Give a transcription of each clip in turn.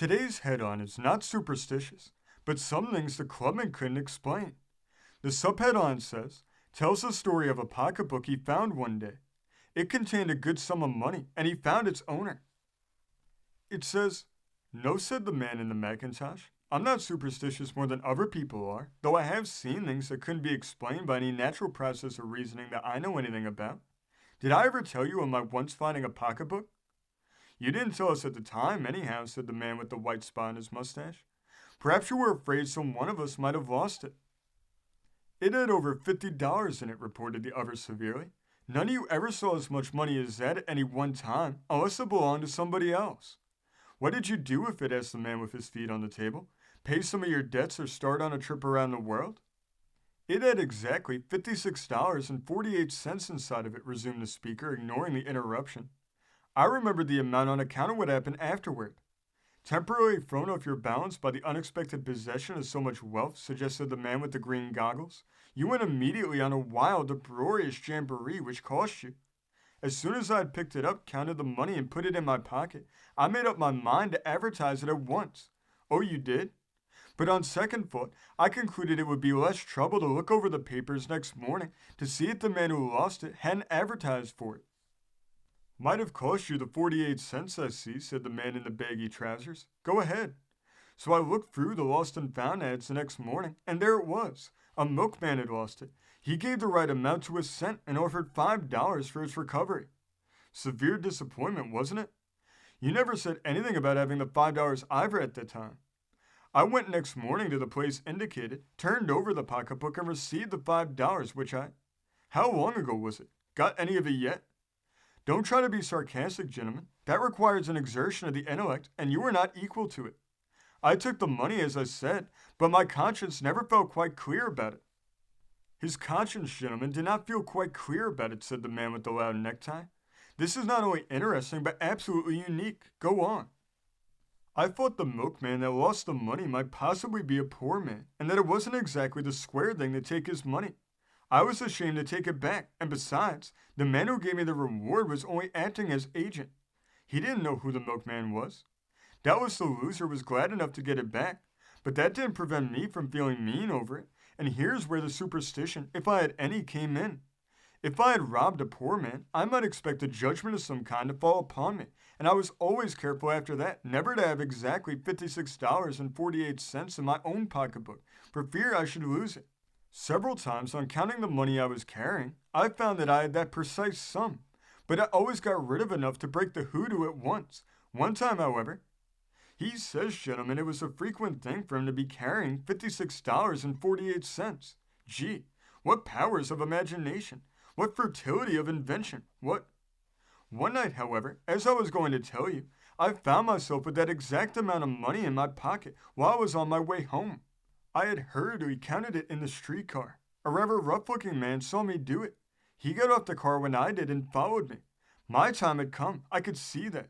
Today's head-on is not superstitious, but some things the Clubman couldn't explain. The subhead-on says, tells the story of a pocketbook he found one day. It contained a good sum of money, and he found its owner. It says, "No," said the man in the Macintosh. "I'm not superstitious more than other people are, though I have seen things that couldn't be explained by any natural process of reasoning that I know anything about. Did I ever tell you of my once finding a pocketbook?" "You didn't tell us at the time, anyhow," said the man with the white spot on his mustache. "Perhaps you were afraid some one of us might have lost it." "It had over $50 in it," reported the other severely. "None of you ever saw as much money as that at any one time, unless it belonged to somebody else." "What did you do with it?" asked the man with his feet on the table. "Pay some of your debts or start on a trip around the world?" "It had exactly $56.48 inside of it," resumed the speaker, ignoring the interruption. "I remembered the amount on account of what happened afterward." "Temporarily thrown off your balance by the unexpected possession of so much wealth," suggested the man with the green goggles. "You went immediately on a wild, uproarious jamboree which cost you. As soon as I had picked it up, counted the money, and put it in my pocket, I made up my mind to advertise it at once." "Oh, you did?" "But on second thought, I concluded it would be less trouble to look over the papers next morning to see if the man who lost it hadn't advertised for it." "Might have cost you the 48 cents, I see," said the man in the baggy trousers. "Go ahead." "So I looked through the lost and found ads the next morning, and there it was. A milkman had lost it. He gave the right amount to a cent and offered $5 for its recovery." "Severe disappointment, wasn't it?" "You never said anything about having the $5 either at the time." "I went next morning to the place indicated, turned over the pocketbook, and received the $5, which I—" "How long ago was it? Got any of it yet?" "Don't try to be sarcastic, gentlemen. That requires an exertion of the intellect, and you are not equal to it. I took the money, as I said, but my conscience never felt quite clear about it." "His conscience, gentlemen, did not feel quite clear about it," said the man with the loud necktie. "This is not only interesting, but absolutely unique. Go on." "I thought the milkman that lost the money might possibly be a poor man, and that it wasn't exactly the square thing to take his money. I was ashamed to take it back, and besides, the man who gave me the reward was only acting as agent. He didn't know who the milkman was. Doubtless the loser was glad enough to get it back, but that didn't prevent me from feeling mean over it, and here's where the superstition, if I had any, came in. If I had robbed a poor man, I might expect a judgment of some kind to fall upon me, and I was always careful after that never to have exactly $56.48 in my own pocketbook, for fear I should lose it. Several times, on counting the money I was carrying, I found that I had that precise sum, but I always got rid of enough to break the hoodoo at once. One time, however, he says, gentlemen, it was a frequent thing for him to be carrying $56.48. Gee, what powers of imagination! What fertility of invention! What— One night, however, as I was going to tell you, I found myself with that exact amount of money in my pocket while I was on my way home. I had heard he counted it in the streetcar. A rather rough-looking man saw me do it. He got off the car when I did and followed me. My time had come. I could see that.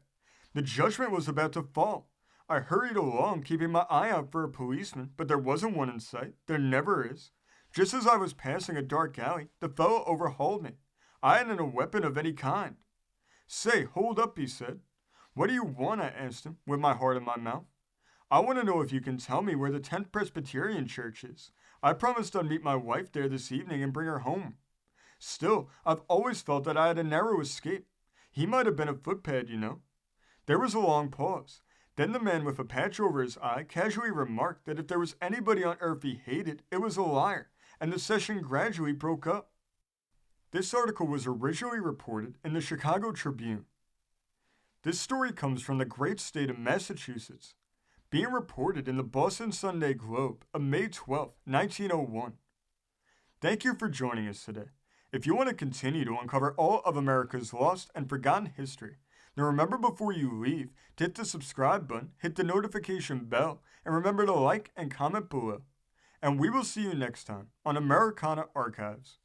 The judgment was about to fall. I hurried along, keeping my eye out for a policeman, but there wasn't one in sight. There never is. Just as I was passing a dark alley, the fellow overhauled me. I hadn't a weapon of any kind. "Say, hold up," he said. "What do you want?" I asked him, with my heart in my mouth. "I want to know if you can tell me where the 10th Presbyterian Church is. I promised I'd meet my wife there this evening and bring her home. Still, I've always felt that I had a narrow escape. He might have been a footpad, you know." There was a long pause. Then the man with a patch over his eye casually remarked that if there was anybody on earth he hated, it was a liar, and the session gradually broke up. This article was originally reported in the Chicago Tribune. This story comes from the great state of Massachusetts, being reported in the Boston Sunday Globe of May 12, 1901. Thank you for joining us today. If you want to continue to uncover all of America's lost and forgotten history, then remember before you leave to hit the subscribe button, hit the notification bell, and remember to like and comment below. And we will see you next time on Americana Archives.